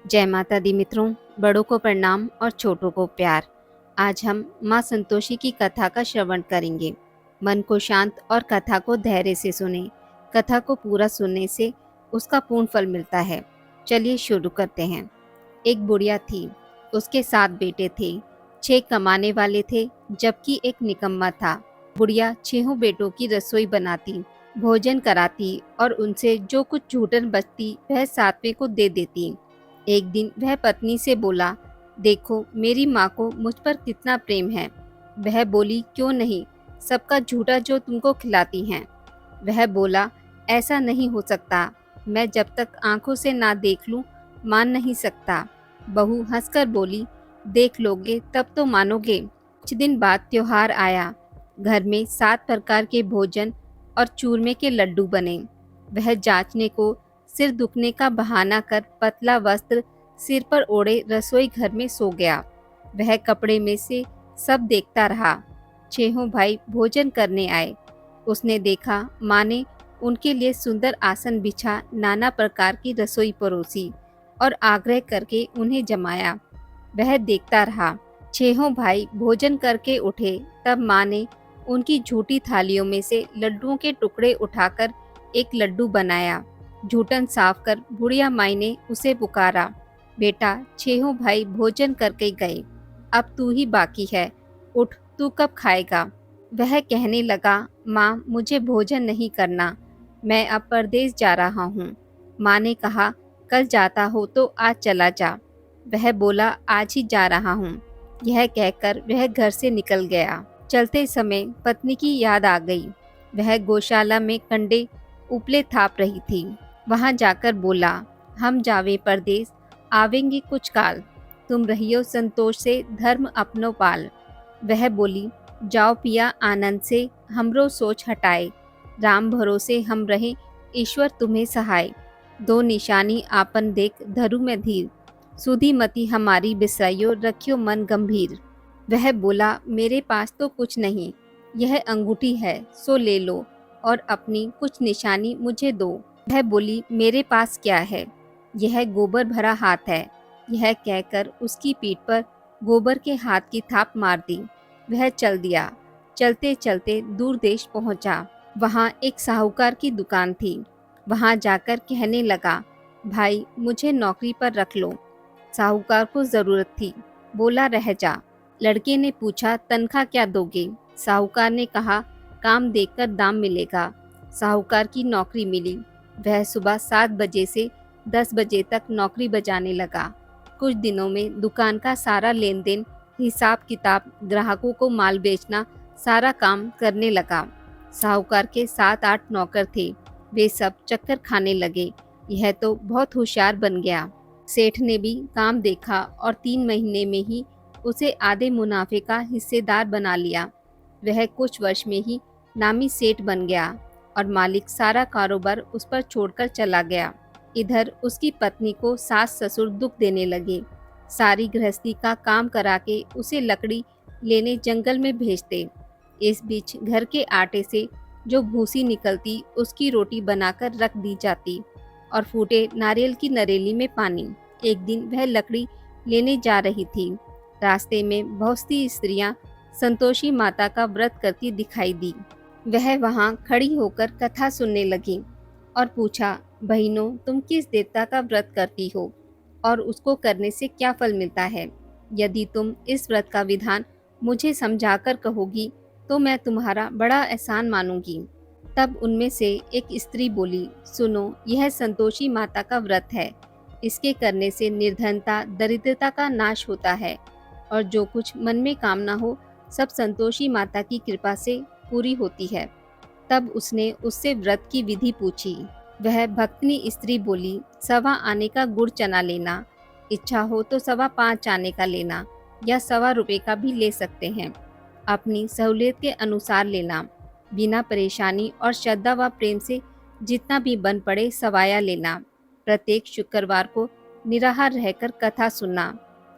जय माता दी मित्रों, बड़ों को प्रणाम और छोटों को प्यार। आज हम माँ संतोषी की कथा का श्रवण करेंगे। मन को शांत और कथा को धैर्य से सुने। कथा को पूरा सुनने से उसका पूर्ण फल मिलता है। चलिए शुरू करते हैं। एक बुढ़िया थी, उसके 7 बेटे थे। 6 कमाने वाले थे जबकि एक निकम्मा था। बुढ़िया 6 बेटों की रसोई बनाती, भोजन कराती और उनसे जो कुछ छूटन बचती वह 7वें को दे देती। एक दिन वह पत्नी से बोला, देखो मेरी माँ को मुझ पर कितना प्रेम है। वह बोली, क्यों नहीं, सबका झूठा जो तुमको खिलाती हैं। वह बोला, ऐसा नहीं हो सकता, मैं जब तक आंखों से ना देख लूं मान नहीं सकता। बहू हंसकर बोली, देख लोगे तब तो मानोगे। कुछ दिन बाद त्योहार आया। घर में 7 प्रकार के भोजन और चूरमे के लड्डू बने। वह जांचने को सिर दुखने का बहाना कर पतला वस्त्र सिर पर ओढ़े रसोई घर में सो गया। वह कपड़े में से सब देखता रहा। 6 भाई भोजन करने आए। उसने देखा माँ ने उनके लिए सुंदर आसन बिछा नाना प्रकार की रसोई परोसी और आग्रह करके उन्हें जमाया। वह देखता रहा। 6 भाई भोजन करके उठे तब माँ ने उनकी झूठी थालियों में से लड्डुओं के टुकड़े उठाकर एक लड्डू बनाया। झूठन साफ कर बुढ़िया माई ने उसे पुकारा, बेटा 6 भाई भोजन करके गए, अब तू ही बाकी है, उठ तू कब खाएगा। वह कहने लगा, माँ मुझे भोजन नहीं करना, मैं अब परदेश जा रहा हूँ। माँ ने कहा, कल जाता हो तो आज चला जा। वह बोला, आज ही जा रहा हूँ। यह कहकर वह घर से निकल गया। चलते समय पत्नी की याद आ गई। वह गौशाला में कंडे उपले थाप रही थी। वहां जाकर बोला, हम जावे परदेस, आवेंगे कुछ काल, तुम रहियो संतोष से धर्म अपनो पाल। वह बोली, जाओ पिया आनंद से, हमरो सोच हटाए, राम भरोसे हम रहे, ईश्वर तुम्हें सहाय। 2 निशानी आपन देख धरु में धीर, सुधी मति हमारी बिसराइयो, रखियो मन गंभीर। वह बोला, मेरे पास तो कुछ नहीं, यह अंगूठी है सो ले लो और अपनी कुछ निशानी मुझे दो। वह बोली, मेरे पास क्या है, यह गोबर भरा हाथ है। यह कहकर उसकी पीठ पर गोबर के हाथ की थाप मार दी। वह चल दिया। चलते चलते दूर देश पहुंचा। वहां एक साहूकार की दुकान थी। वहां जाकर कहने लगा, भाई मुझे नौकरी पर रख लो। साहूकार को जरूरत थी, बोला रह जा। लड़के ने पूछा, तनख्वाह क्या दोगे। साहूकार ने कहा, काम देखकर दाम मिलेगा। साहूकार की नौकरी मिली। वह सुबह 7 बजे से 10 बजे तक नौकरी बजाने लगा। कुछ दिनों में दुकान का सारा लेन देन, हिसाब किताब, ग्राहकों को माल बेचना, सारा काम करने लगा। साहूकार के 7-8 नौकर थे। वे सब चक्कर खाने लगे, यह तो बहुत होशियार बन गया। सेठ ने भी काम देखा और 3 महीने में ही उसे आधे मुनाफे का हिस्सेदार बना लिया। वह कुछ वर्ष में ही नामी सेठ बन गया और मालिक सारा कारोबार उस पर छोड़कर चला गया। इधर उसकी पत्नी को सास ससुर दुख देने लगे। सारी गृहस्थी का काम करा के उसे लकड़ी लेने जंगल में भेजते। इस बीच घर के आटे से जो भूसी निकलती उसकी रोटी बनाकर रख दी जाती और फूटे नारियल की नरेली में पानी। एक दिन वह लकड़ी लेने जा रही थी। रास्ते में बहुत सी स्त्रियां संतोषी माता का व्रत करती दिखाई दी। वह वहां खड़ी होकर कथा सुनने लगी और पूछा, बहनों तुम किस देवता का व्रत करती हो और उसको करने से क्या फल मिलता है। यदि तुम इस व्रत का विधान मुझे समझाकर कहोगी तो मैं तुम्हारा बड़ा एहसान मानूंगी। तब उनमें से एक स्त्री बोली, सुनो, यह संतोषी माता का व्रत है। इसके करने से निर्धनता दरिद्रता का नाश होता है और जो कुछ मन में कामना हो सब संतोषी माता की कृपा से पूरी होती है। तब उसने उससे व्रत की विधि पूछी। वह भक्तनी स्त्री बोली, 1.25 आने का गुड़ चना लेना, इच्छा हो तो 5.25 आने का लेना या 1.25 रुपये का भी ले सकते हैं, अपनी सहूलियत के अनुसार लेना। बिना परेशानी और श्रद्धा व प्रेम से जितना भी बन पड़े सवाया लेना। प्रत्येक शुक्रवार को निराहार रहकर कथा सुनना।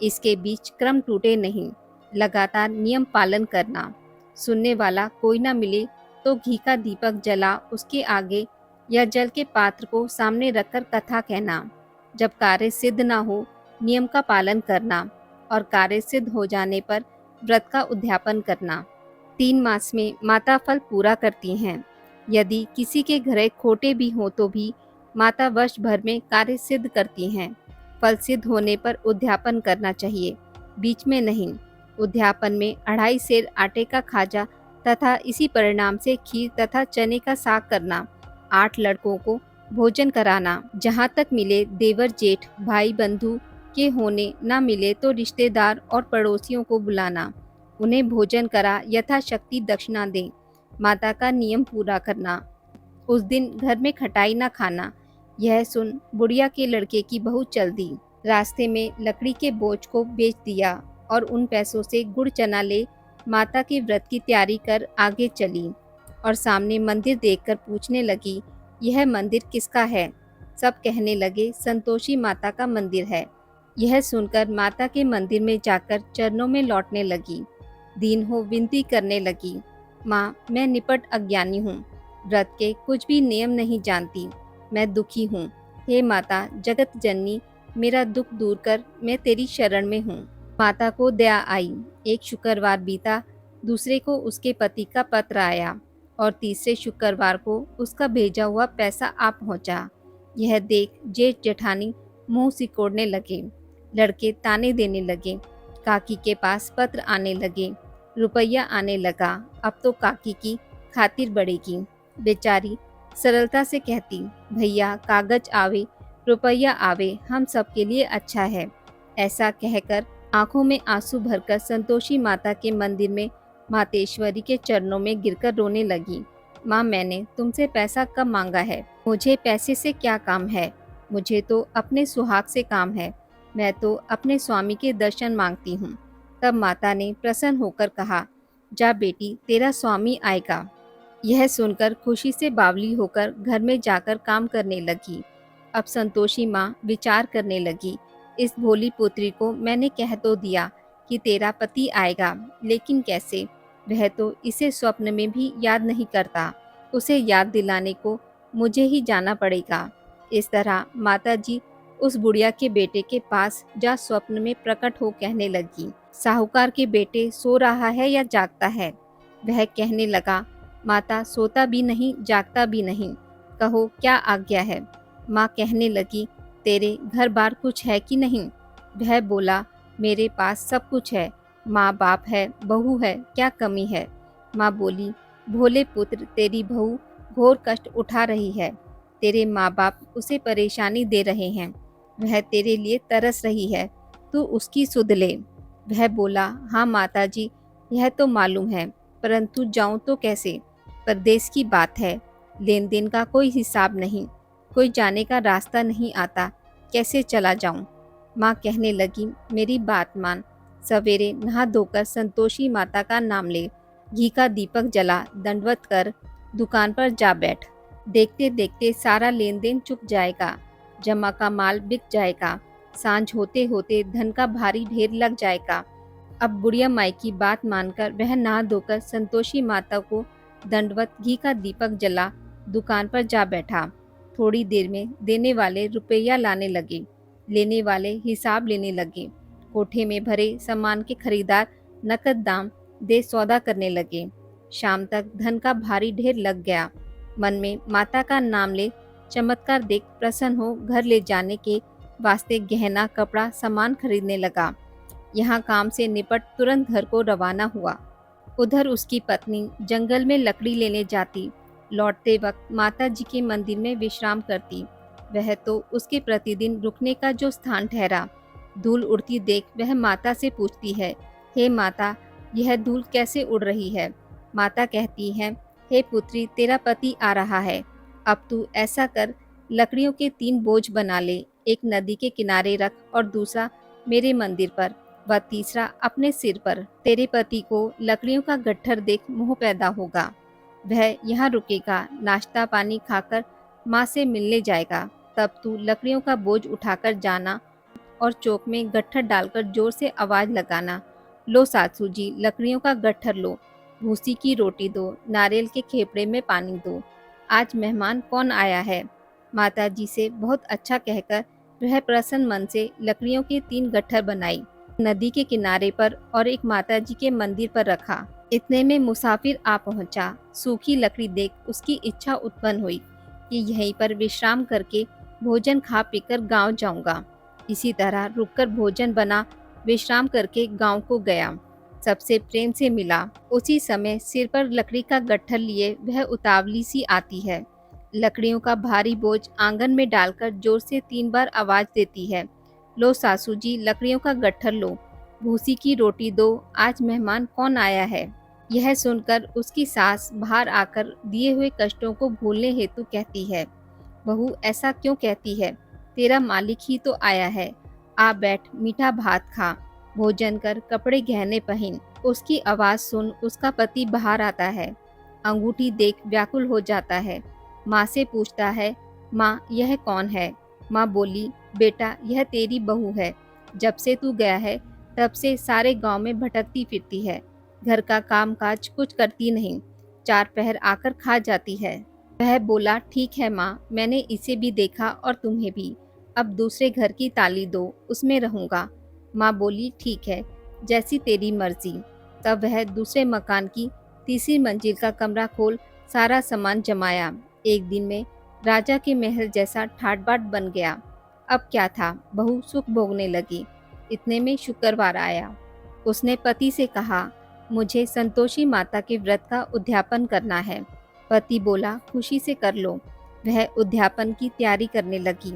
इसके बीच क्रम टूटे नहीं, लगातार नियम पालन करना। सुनने वाला कोई ना मिले तो घी का दीपक जला उसके आगे या जल के पात्र को सामने रखकर कथा कहना। जब कार्य सिद्ध ना हो नियम का पालन करना और कार्य सिद्ध हो जाने पर व्रत का उद्यापन करना। 3 मास में माता फल पूरा करती हैं। यदि किसी के घरे खोटे भी हों तो भी माता वर्ष भर में कार्य सिद्ध करती हैं। फल सिद्ध होने पर उद्यापन करना चाहिए, बीच में नहीं। उद्यापन में 2.5 सेर आटे का खाजा तथा इसी परिणाम से खीर तथा चने का साग करना, 8 लड़कों को भोजन कराना, जहाँ तक मिले देवर जेठ भाई बंधु के होने न मिले तो रिश्तेदार और पड़ोसियों को बुलाना, उन्हें भोजन करा यथाशक्ति दक्षिणा दें। माता का नियम पूरा करना, उस दिन घर में खटाई न खाना। यह सुन बुढ़िया के लड़के की बहू चल दी। रास्ते में लकड़ी के बोझ को बेच दिया और उन पैसों से गुड़ चना ले माता के व्रत की तैयारी कर आगे चली और सामने मंदिर देखकर पूछने लगी, यह मंदिर किसका है? सब कहने लगे, संतोषी माता का मंदिर है। यह सुनकर माता के मंदिर में जाकर चरणों में लौटने लगी। दीन हो विनती करने लगी, माँ मैं निपट अज्ञानी हूँ, व्रत के कुछ भी नियम नहीं जानती, मैं दुखी हूँ। हे माता जगत जननी, मेरा दुख दूर कर, मैं तेरी शरण में हूँ। माता को दया आई। एक शुक्रवार बीता, दूसरे को उसके पति का पत्र आया और तीसरे शुक्रवार को उसका भेजा हुआ पैसा आ पहुँचा। यह देख जेठ जेठानी मुंह सिकोड़ने लगे, लड़के ताने देने लगे, काकी के पास पत्र आने लगे, रुपया आने लगा, अब तो काकी की खातिर बढ़ेगी। बेचारी सरलता से कहती, भैया कागज आवे रुपया आवे, हम सबके लिए अच्छा है। ऐसा कहकर आंखों में आंसू भरकर संतोषी माता के मंदिर में मातेश्वरी के चरणों में गिरकर रोने लगी। माँ मैंने तुमसे पैसा कब मांगा है? मुझे पैसे से क्या काम है? मुझे तो अपने सुहाग से काम है, मैं तो अपने स्वामी के दर्शन मांगती हूँ। तब माता ने प्रसन्न होकर कहा, जा बेटी तेरा स्वामी आएगा। यह सुनकर खुशी से बावली होकर घर में जाकर काम करने लगी। अब संतोषी माँ विचार करने लगी, इस भोली पुत्री को मैंने कह तो दिया कि तेरा पति आएगा, लेकिन कैसे? वह तो इसे स्वप्न में भी याद नहीं करता, उसे याद दिलाने को मुझे ही जाना पड़ेगा। इस तरह माताजी उस बुढ़िया के बेटे के पास जा स्वप्न में प्रकट हो कहने लगी, साहूकार के बेटे सो रहा है या जागता है? वह कहने लगा, माता सोता भी नहीं जागता भी नहीं, कहो क्या आज्ञा है? माँ कहने लगी, तेरे घर बार कुछ है कि नहीं? वह बोला, मेरे पास सब कुछ है, माँ बाप है, बहू है, क्या कमी है? माँ बोली, भोले पुत्र तेरी बहू घोर कष्ट उठा रही है, तेरे माँ बाप उसे परेशानी दे रहे हैं, वह तेरे लिए तरस रही है, तू उसकी सुध ले। वह बोला, हाँ माताजी यह तो मालूम है, परंतु जाऊं तो कैसे? परदेश की बात है, लेन देन का कोई हिसाब नहीं, कोई जाने का रास्ता नहीं आता, कैसे चला जाऊं? माँ कहने लगी, मेरी बात मान, सवेरे नहा धोकर संतोषी माता का नाम ले, घी का दीपक जला, दंडवत कर, दुकान पर जा बैठ। देखते देखते सारा लेन देन चुक जाएगा, जमा का माल बिक जाएगा, सांझ होते होते धन का भारी ढेर लग जाएगा। अब बुढ़िया माई की बात मानकर वह नहा धोकर संतोषी माता को दंडवत घी का दीपक जला दुकान पर जा बैठा। थोड़ी देर में देने वाले रुपया लाने लगे, लेने वाले हिसाब लेने लगे। कोठे में भरे सामान के खरीदार नकद दाम दे सौदा करने लगे। शाम तक धन का भारी ढेर लग गया। मन में माता का नाम ले चमत्कार देख प्रसन्न हो घर ले जाने के वास्ते गहना कपड़ा सामान खरीदने लगा। यहाँ काम से निपट तुरंत घर को रवाना हुआ। उधर उसकी पत्नी जंगल में लकड़ी लेने जाती, लौटते वक्त माता जी के मंदिर में विश्राम करती। वह तो उसके प्रतिदिन रुकने का जो स्थान ठहरा। धूल उड़ती देख वह माता से पूछती है, हे माता यह धूल कैसे उड़ रही है? माता कहती है, हे पुत्री तेरा पति आ रहा है, अब तू ऐसा कर लकड़ियों के 3 बोझ बना ले, एक नदी के किनारे रख और दूसरा मेरे मंदिर पर व तीसरा अपने सिर पर। तेरे पति को लकड़ियों का गट्ठर देख मोह पैदा होगा, वह यहाँ रुकेगा, नाश्ता पानी खाकर माँ से मिलने जाएगा। तब तू लकड़ियों का बोझ उठाकर जाना और चौक में गट्ठर डालकर जोर से आवाज लगाना, लो सासू जी लकड़ियों का गट्ठर लो, भूसी की रोटी दो, नारियल के खेपड़े में पानी दो, आज मेहमान कौन आया है? माता जी से बहुत अच्छा कहकर वह प्रसन्न मन से लकड़ियों के 3 गट्ठर बनाई, नदी के किनारे पर और एक माताजी के मंदिर पर रखा। इतने में मुसाफिर आ पहुंचा। सूखी लकड़ी देख उसकी इच्छा उत्पन्न हुई कि यहीं पर विश्राम करके भोजन खा पीकर गांव जाऊंगा। इसी तरह रुककर भोजन बना, विश्राम करके गांव को गया। सबसे प्रेम से मिला। उसी समय सिर पर लकड़ी का गट्ठर लिए वह उतावली सी आती है। लकड़ियों का भारी बोझ आंगन में डालकर जोर से 3 बार आवाज देती है, लो सासू जी, लकड़ियों का गट्ठर लो, भूसी की रोटी दो, आज मेहमान कौन आया है। यह सुनकर उसकी सास बाहर आकर दिए हुए कष्टों को भूलने हेतु कहती है, बहू ऐसा क्यों कहती है, तेरा मालिक ही तो आया है, आ बैठ, मीठा भात खा, भोजन कर, कपड़े गहने पहन। उसकी आवाज सुन उसका पति बाहर आता है। अंगूठी देख व्याकुल हो जाता है। माँ से पूछता है, माँ यह कौन है। माँ बोली, बेटा यह तेरी बहू है, जब से तू गया है तब से सारे गांव में भटकती फिरती है, घर का काम काज कुछ करती नहीं, 4 पहर आकर खा जाती है। वह बोला, ठीक है माँ, मैंने इसे भी देखा और तुम्हें भी, अब दूसरे घर की ताली दो, उसमें रहूंगा। माँ बोली, ठीक है, जैसी तेरी मर्जी। तब वह दूसरे मकान की तीसरी मंजिल का कमरा खोल सारा सामान जमाया। एक दिन में राजा के महल जैसा ठाट बाट बन गया। अब क्या था, बहू सुख भोगने लगी। इतने में शुक्रवार आया। उसने पति से कहा, मुझे संतोषी माता के व्रत का उद्यापन करना है। पति बोला, खुशी से कर लो। वह उद्यापन की तैयारी करने लगी।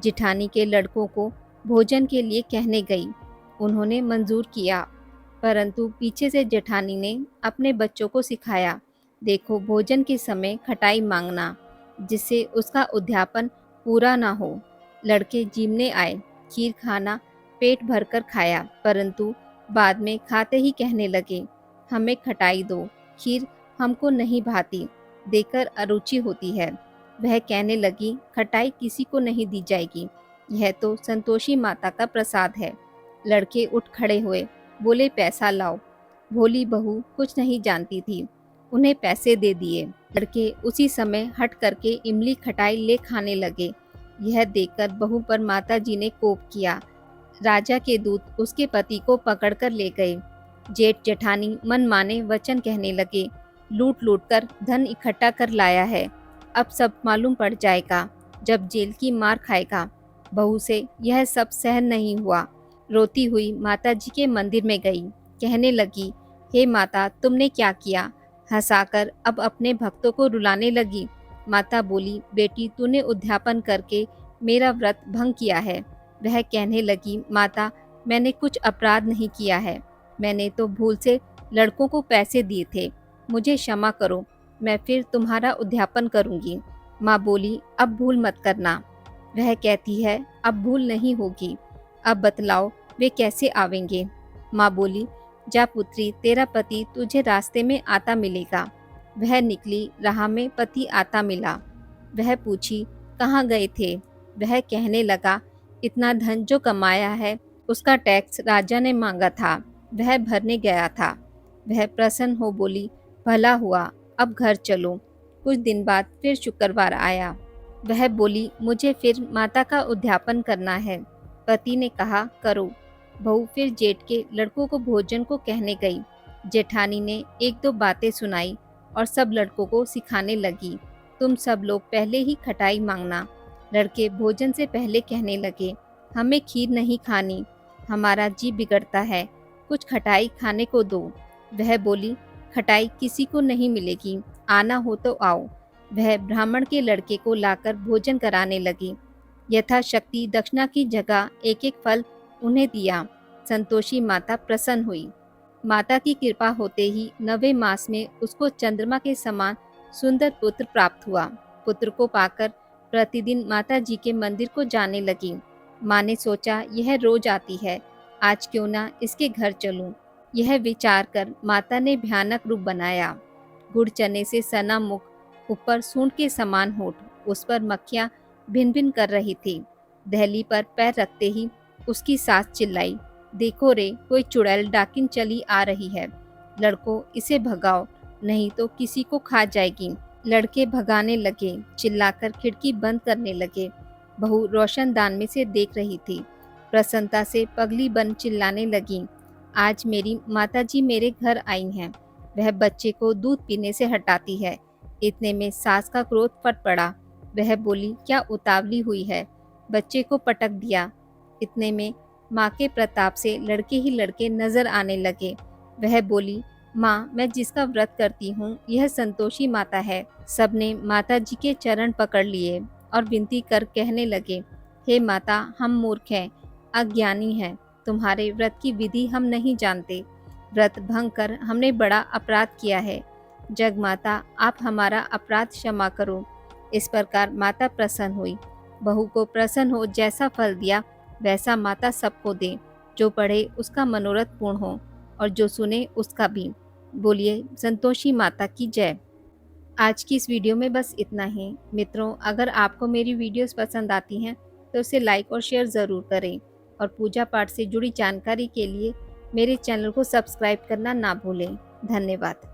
जिठानी के लड़कों को भोजन के लिए कहने गई। उन्होंने मंजूर किया, परंतु पीछे से जेठानी ने अपने बच्चों को सिखाया, देखो भोजन के समय खटाई मांगना, जिससे उसका उद्यापन पूरा ना हो। लड़के जीमने आए, खीर खाना पेट भरकर खाया, परंतु बाद में खाते ही कहने लगे, हमें खटाई दो, खीर हमको नहीं भाती, देकर अरुचि होती है। वह कहने लगी, खटाई किसी को नहीं दी जाएगी, यह तो संतोषी माता का प्रसाद है। लड़के उठ खड़े हुए, बोले, पैसा लाओ। भोली बहू कुछ नहीं जानती थी, उन्हें पैसे दे दिए। लड़के उसी समय हट करके इमली खटाई ले खाने लगे। यह देखकर बहू पर माताजी ने कोप किया। राजा के दूत उसके पति को पकड़कर ले गए। जेठ जेठानी मन माने वचन कहने लगे, लूट लूट कर धन इकट्ठा कर लाया है, अब सब मालूम पड़ जाएगा, जब जेल की मार खाएगा। बहू से यह सब सहन नहीं हुआ। रोती हुई माता जी के मंदिर में गई। कहने लगी, हे माता, तुमने क्या किया। हंसाकर अब अपने भक्तों को रुलाने लगी। माता बोली, बेटी तूने उद्यापन करके मेरा व्रत भंग किया है। वह कहने लगी, माता मैंने कुछ अपराध नहीं किया है, मैंने तो भूल से लड़कों को पैसे दिए थे, मुझे क्षमा करो, मैं फिर तुम्हारा उद्यापन करूंगी। माँ बोली, अब भूल मत करना। वह कहती है, अब भूल नहीं होगी, अब बतलाओ वे कैसे आवेंगे। माँ बोली, जा पुत्री, तेरा पति तुझे रास्ते में आता मिलेगा। वह निकली, राह में पति आता मिला। वह पूछी, कहाँ गए थे। वह कहने लगा, इतना धन जो कमाया है उसका टैक्स राजा ने मांगा था, वह भरने गया था। वह प्रसन्न हो बोली, भला हुआ, अब घर चलो। कुछ दिन बाद फिर शुक्रवार आया। वह बोली, मुझे फिर माता का उद्यापन करना है। पति ने कहा, करो। बहू फिर जेठ के लड़कों को भोजन को कहने गई। जेठानी ने 1-2 बातें सुनाई और सब लड़कों को सिखाने लगी, तुम सब लोग पहले ही खटाई मांगना। लड़के भोजन से पहले कहने लगे, हमें खीर नहीं खानी, हमारा जी बिगड़ता है, कुछ खटाई खाने को दो। वह बोली, खटाई किसी को नहीं मिलेगी, आना हो तो आओ। वह ब्राह्मण के लड़के को लाकर भोजन कराने लगी। यथाशक्ति दक्षिणा की जगह एक एक फल उन्हें दिया। संतोषी माता प्रसन्न हुई। माता की कृपा होते ही 9वें मास में उसको चंद्रमा के समान सुंदर पुत्र प्राप्त हुआ। पुत्र को पाकर प्रतिदिन माता जी के मंदिर को जाने लगी। माँ ने सोचा, यह रोज आती है, आज क्यों ना इसके घर चलूं। यह विचार कर माता ने भयानक रूप बनाया। गुड़ चने से सना मुख, ऊपर सूंड के समान होठ, उस पर मक्खियां भिन भिन कर रही थी। दहली पर पैर रखते ही उसकी सास चिल्लाई, देखो रे, कोई चुड़ैल डाकिन चली आ रही है, लड़कों इसे भगाओ, नहीं तो किसी को खा जाएगी। लड़के भगाने लगे, चिल्लाकर खिड़की बंद करने लगे। बहू रोशनदान में से देख रही थी। प्रसन्नता से पगली बन चिल्लाने लगी, आज मेरी माताजी मेरे घर आई हैं। वह बच्चे को दूध पीने से हटाती है। इतने में सास का क्रोध फट पड़ा। वह बोली, क्या उतावली हुई है, बच्चे को पटक दिया। इतने में माँ के प्रताप से लड़के ही लड़के नजर आने लगे। वह बोली, माँ, मैं जिसका व्रत करती हूँ यह संतोषी माता है। सबने माता जी के चरण पकड़ लिए और विनती कर कहने लगे, हे माता, हम मूर्ख हैं, अज्ञानी हैं, तुम्हारे व्रत की विधि हम नहीं जानते। व्रत भंग कर हमने बड़ा अपराध किया है। जग माता, आप हमारा अपराध क्षमा करो। इस प्रकार माता प्रसन्न हुई। बहू को प्रसन्न हो जैसा फल दिया वैसा माता सबको दे। जो पढ़े उसका मनोरथ पूर्ण हो और जो सुने उसका भी। बोलिए संतोषी माता की जय। आज की इस वीडियो में बस इतना ही। मित्रों, अगर आपको मेरी वीडियोस पसंद आती हैं तो उसे लाइक और शेयर ज़रूर करें और पूजा पाठ से जुड़ी जानकारी के लिए मेरे चैनल को सब्सक्राइब करना ना भूलें। धन्यवाद।